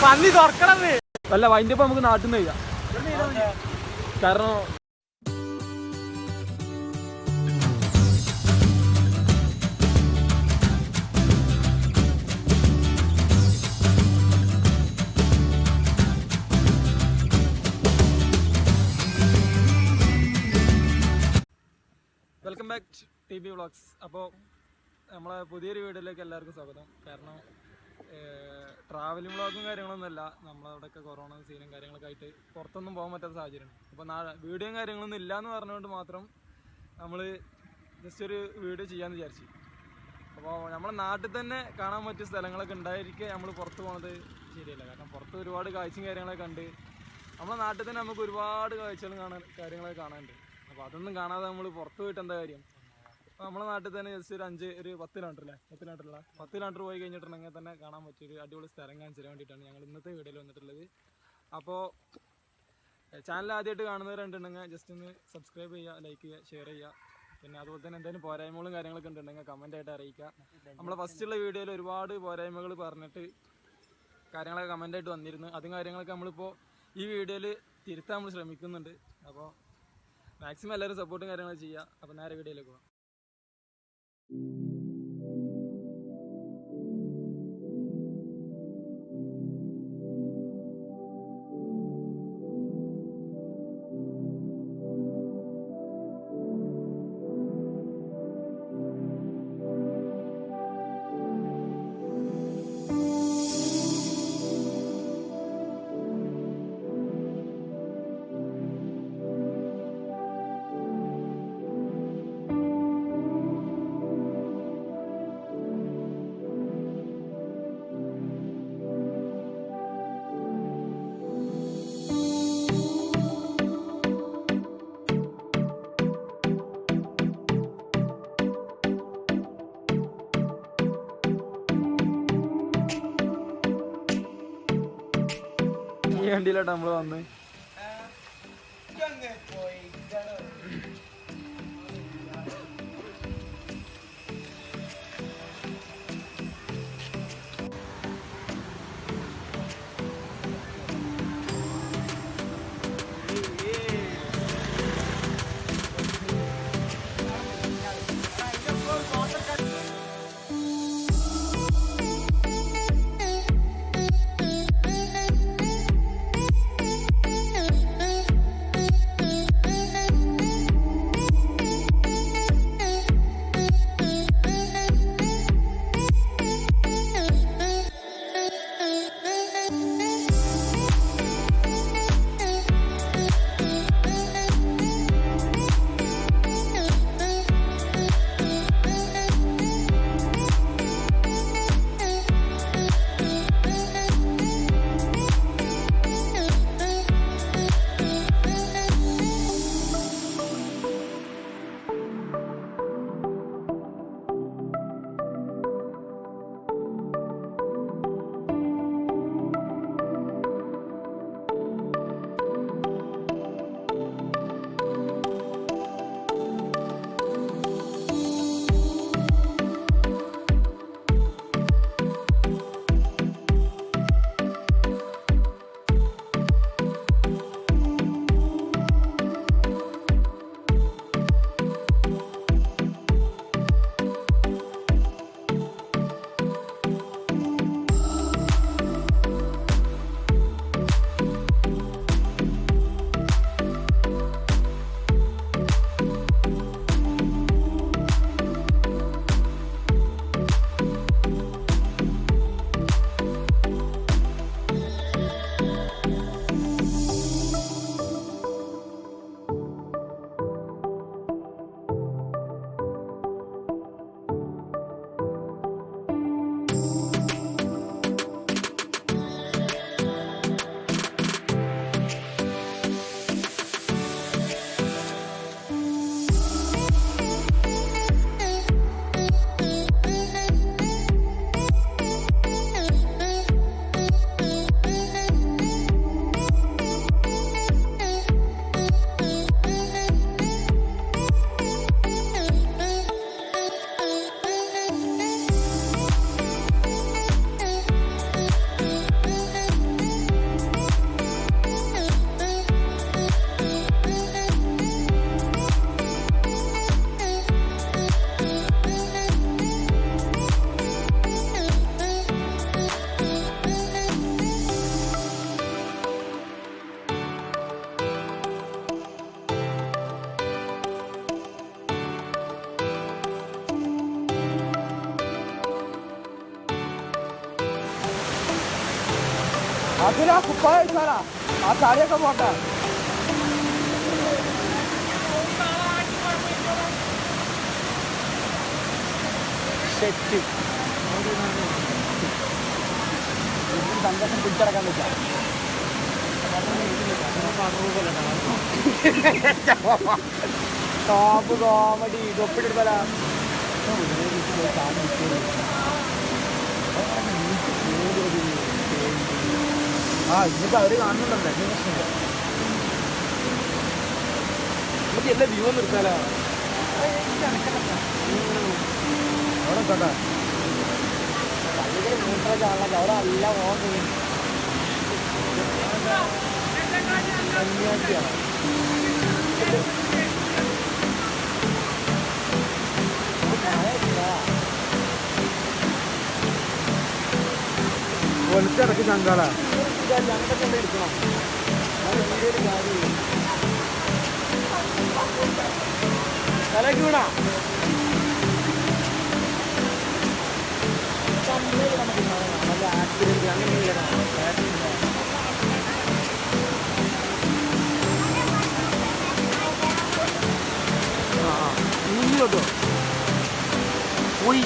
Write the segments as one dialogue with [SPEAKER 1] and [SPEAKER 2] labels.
[SPEAKER 1] പന്നി തുറക്കണം അല്ല വൈൻ്റെ ഇപ്പം നമുക്ക് നാട്ടിൽ നിന്ന് കഴിയാം കാരണം welcome back T B vlogs. അപ്പോൾ നമ്മളെ പുതിയൊരു വീഡിയോയിലേക്ക് എല്ലാവർക്കും സ്വാഗതം. കാരണം ട്രാവലിംഗ് വ്ളോഗും കാര്യങ്ങളൊന്നുമല്ല, നമ്മളവിടെയൊക്കെ കൊറോണ സീനും കാര്യങ്ങളൊക്കെ ആയിട്ട് പുറത്തൊന്നും പോകാൻ പറ്റാത്ത സാഹചര്യമാണ്. അപ്പോൾ വീഡിയോയും കാര്യങ്ങളൊന്നും ഇല്ല എന്ന് പറഞ്ഞുകൊണ്ട് മാത്രം നമ്മൾ ജസ്റ്റ് ഒരു വീഡിയോ ചെയ്യാമെന്ന് വിചാരിച്ചു. അപ്പോൾ നമ്മളെ നാട്ടിൽ തന്നെ കാണാൻ പറ്റിയ സ്ഥലങ്ങളൊക്കെ ഉണ്ടായിരിക്കെ നമ്മൾ പുറത്ത് പോകുന്നത് ശരിയല്ല. കാരണം പുറത്ത് ഒരുപാട് കാഴ്ചയും കാര്യങ്ങളൊക്കെ കണ്ട് നമ്മളെ നാട്ടിൽ തന്നെ നമുക്ക് ഒരുപാട് കാഴ്ചകളും കാര്യങ്ങളൊക്കെ കാണാനുണ്ട്. അപ്പോൾ അതൊന്നും കാണാതെ നമ്മൾ പുറത്ത് പോയിട്ട് എന്താ കാര്യം? അപ്പോൾ നമ്മളെ നാട്ടിൽ തന്നെ ജസ്റ്റ് ഒരു 10 കിലോമീറ്റർ അല്ലേ, 10 കിലോമീറ്റർ പോയി കഴിഞ്ഞിട്ടുണ്ടെങ്കിൽ തന്നെ കാണാൻ പറ്റിയൊരു അടിപൊളി സ്ഥലം കാണിച്ചു തരാൻ വേണ്ടിയിട്ടാണ് ഞങ്ങൾ ഇന്നത്തെ വീഡിയോയിൽ വന്നിട്ടുള്ളത്. അപ്പോൾ ചാനൽ ആദ്യമായിട്ട് കാണുന്നവരുണ്ടെങ്കിൽ ജസ്റ്റ് ഒന്ന് സബ്സ്ക്രൈബ് ചെയ്യുക, ലൈക്ക് ചെയ്യുക, ഷെയർ ചെയ്യുക. പിന്നെ അതുപോലെ തന്നെ എന്തെങ്കിലും പോരായ്മകളും കാര്യങ്ങളൊക്കെ ഉണ്ടെങ്കിൽ കമൻറ്റായിട്ട് അറിയിക്കുക. നമ്മളെ ഫസ്റ്റുള്ള വീഡിയോയിൽ ഒരുപാട് പോരായ്മകൾ പറഞ്ഞിട്ട് കാര്യങ്ങളൊക്കെ കമൻറ്റായിട്ട് വന്നിരുന്നു. അതും കാര്യങ്ങളൊക്കെ നമ്മളിപ്പോൾ ഈ വീഡിയോയിൽ തിരുത്താൻ നമ്മൾ ശ്രമിക്കുന്നുണ്ട്. അപ്പോൾ മാക്സിമം എല്ലാവരും സപ്പോർട്ടും കാര്യങ്ങളൊക്കെ ചെയ്യുക. അപ്പോൾ നേരെ വീഡിയോയിലേക്ക് പോകാം. ഈ വണ്ടിയിലോട്ട് നമ്മൾ വന്ന്
[SPEAKER 2] അതിലാ കുപ്പായ സാറാ ആ താടിയൊക്കെ പോട്ടെ. സെറ്റ് സന്തോഷം പിടിച്ചടക്കാൻ പറ്റാം. Top comedy തൊപ്പിട്ടെടുത്തല. ആ ഇന്നിപ്പോ അവര് കാണുന്നുണ്ടല്ലോ. നമുക്ക് എല്ലാ വ്യൂ നിർത്താലോ അവിടെ കേട്ടോ. പള്ളികൾ മൂത്രമൊക്കെ ആണല്ലോ അവിടെ എല്ലാം ഓൺ ചെയ്യും. സന്യാസിയാണ് ഒലിച്ചിടക്ക് ചങ്കാള ഞങ്ങൾക്ക് കൊണ്ട് എടുക്കണം. വീഡിയോയിൽ കാര്യമില്ല. തലക്ക് വീണാ നമുക്ക് നല്ല ആക്സിഡന്റ് അങ്ങനെ കേട്ടോ പോയി.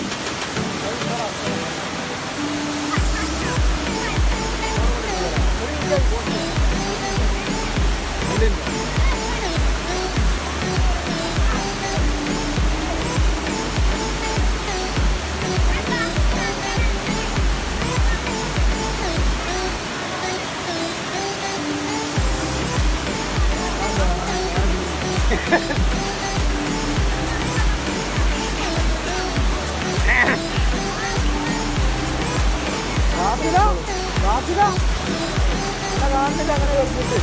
[SPEAKER 2] കാണുന്നില്ല അങ്ങനെ വെച്ചിട്ട്.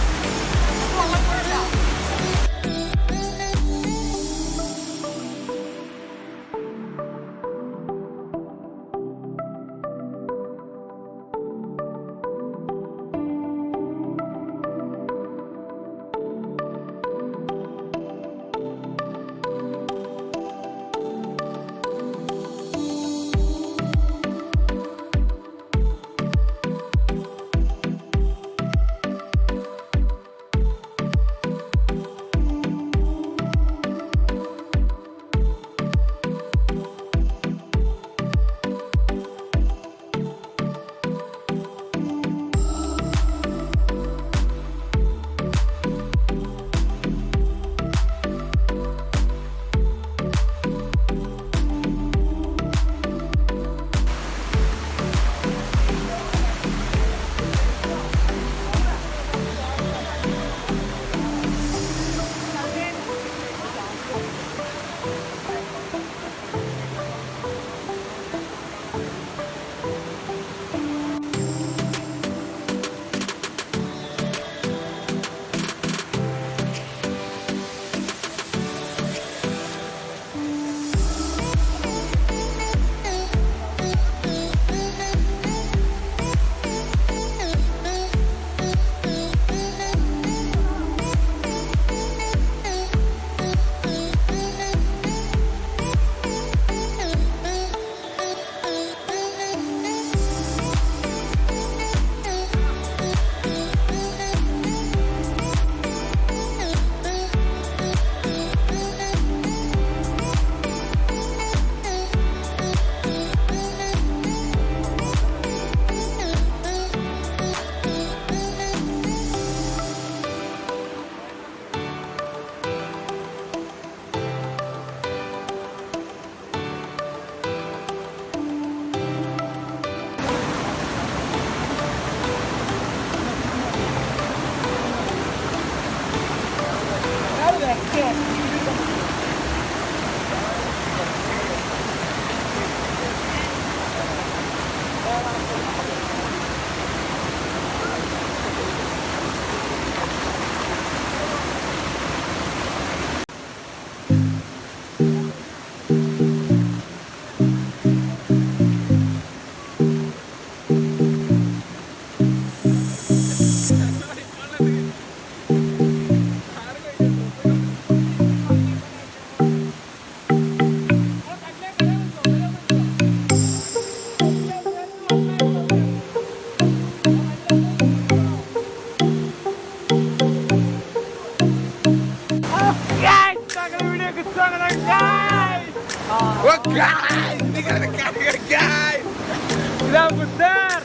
[SPEAKER 1] ഇതാ ബുദ്ധർ,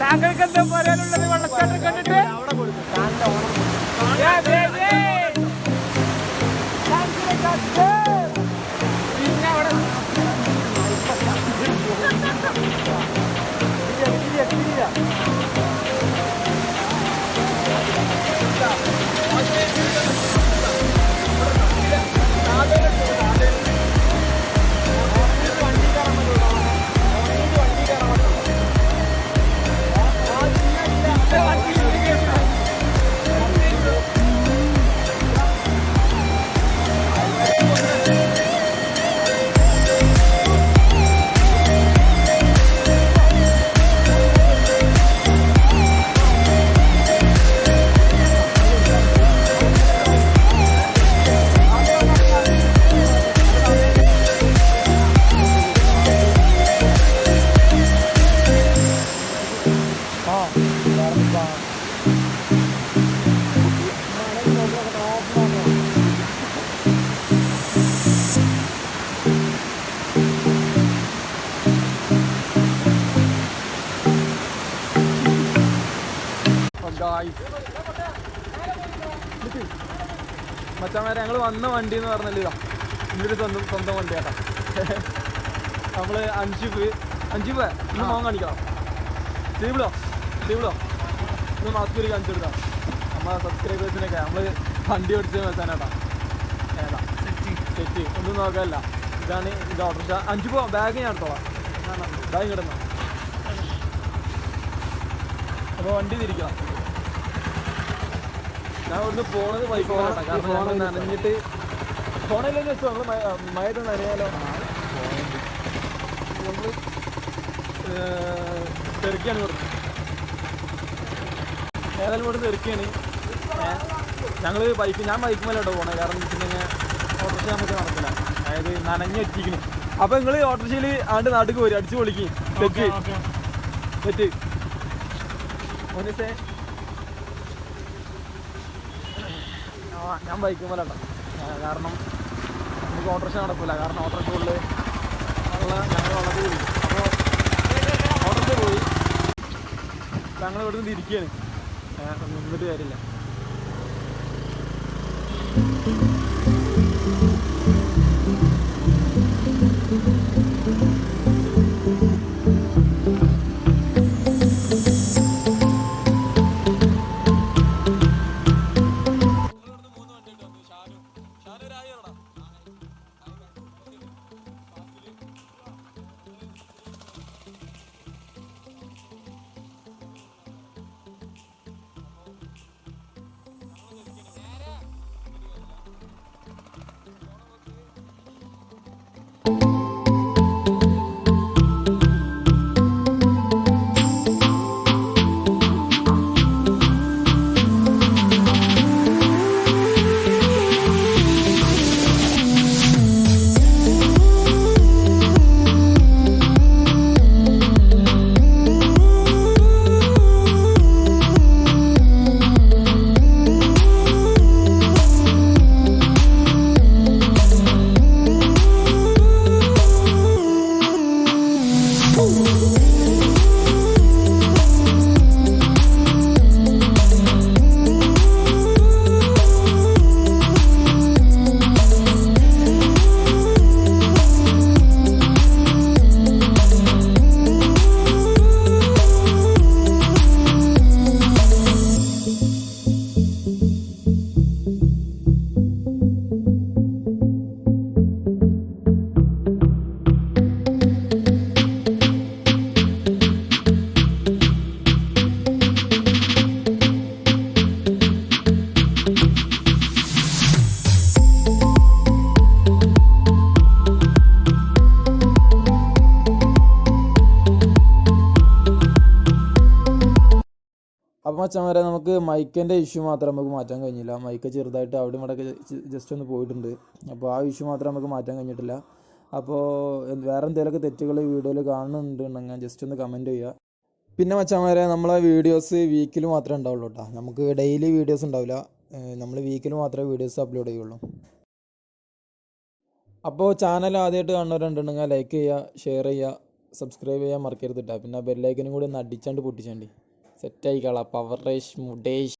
[SPEAKER 1] താങ്കൾക്ക് എന്താ പറയാനുള്ളത് വെള്ളച്ചാട്ടം കണ്ടിട്ട്? പിന്നെ അവിടെ മച്ചാമാരെ ഞങ്ങൾ വന്ന വണ്ടി എന്ന് പറഞ്ഞാൽ ഇതാ ഇന്നൊരു സ്വന്തം വണ്ടിയാട്ടാ. നമ്മൾ അഞ്ച് ഇന്ന് മോൻ കാണിക്കണം. സ്റ്റീബിളോ ഇന്ന് മാസ്ക് ഒരു കാണിച്ചെടുക്കാം. നമ്മളെ സബ്സ്ക്രൈബേഴ്സിനൊക്കെ നമ്മൾ വണ്ടി ഓടിച്ച് വെച്ചാനാട്ടാ. ഏതാ സെറ്റ് ഒന്നും നോക്കാനല്ല. ഇതാണ് ഇത് ഓട്ടോറിക്ഷ. 5 പോവാം. ബാഗ് ഞാൻ എടുത്തോളാം. ബാഗ് കിടന്ന അപ്പോൾ വണ്ടി തിരിക്കണം. ഞാൻ ഇവിടുന്ന് പോണത് ബൈക്ക് പോകണം. കാരണം നമ്മൾ നനഞ്ഞിട്ട് പോണല്ലോ വെച്ചോ. നമ്മൾ മഴത്ത് നനയാലോ. നമ്മൾ തെറുക്കിയാണ് കൊടുത്തത്. ഏതായാലും ഇവിടെ തെറുക്കിയാണ്. ഞാൻ ബൈക്ക് മേലോട്ടോ പോണേ. കാരണം വെച്ചിട്ടുണ്ടെങ്കിൽ ഓട്ടോറിക്ഷ നമുക്ക് നടക്കില്ല. അതായത് നനഞ്ഞെത്തിക്കണം. അപ്പോൾ നിങ്ങൾ ഓട്ടോറിക്ഷയിൽ ആണ്ട് നാട്ടിൽ പോരും. അടിച്ചു പൊളിക്കും. തെറ്റ് മോനിസേ. ഞാൻ ബൈക്ക് മേലോട്ടോ. കാരണം നമുക്ക് ഓട്ടോറിക്ഷ നടക്കില്ല. കാരണം ഓട്ടോറിക്ഷ ഉള്ളിൽ ഞങ്ങൾ വള്ളത് പോയി. അപ്പോൾ ഓട്ടോറിക്ഷ പോയി ഞങ്ങൾ ഇവിടെ നിന്ന് ഇരിക്കുകയാണ്. നിന്നിട്ട് കാര്യമില്ല. അപ്പോൾ മച്ചാന്മാരെ നമുക്ക് മൈക്കിൻ്റെ ഇഷ്യൂ മാത്രം നമുക്ക് മാറ്റാൻ കഴിഞ്ഞില്ല. മൈക്ക് ചെറുതായിട്ട് അവിടെ ഇവിടെയൊക്കെ ജസ്റ്റ് ഒന്ന് പോയിട്ടുണ്ട്. അപ്പോൾ ആ ഇഷ്യൂ മാത്രം നമുക്ക് മാറ്റാൻ കഴിഞ്ഞിട്ടില്ല. അപ്പോൾ വേറെ എന്തെങ്കിലുമൊക്കെ തെറ്റുകൾ വീഡിയോയിൽ കാണുന്നുണ്ടെങ്കിൽ ജസ്റ്റ് ഒന്ന് കമൻറ്റ് ചെയ്യുക. പിന്നെ മച്ചാന്മാരെ നമ്മളെ വീഡിയോസ് വീക്കിൽ മാത്രമേ ഉണ്ടാവുള്ളൂ കേട്ടോ. നമുക്ക് ഡെയിലി വീഡിയോസ് ഉണ്ടാവില്ല. നമ്മൾ വീക്കിൽ മാത്രമേ വീഡിയോസ് അപ്ലോഡ് ചെയ്യുള്ളൂ.
[SPEAKER 3] അപ്പോൾ ചാനൽ ആദ്യമായിട്ട് കാണുന്നവരുണ്ടെങ്കിൽ ലൈക്ക് ചെയ്യുക, ഷെയർ ചെയ്യുക, സബ്സ്ക്രൈബ് ചെയ്യാൻ മറക്കരുത് കേട്ടോ. പിന്നെ ബെല്ലൈക്കനും കൂടി ഒന്ന് അടിച്ചാണ്ട് പൊട്ടിച്ചാണ്ട് സെറ്റായിക്കളാം. പവർ റേഷ് മുടേഷ്.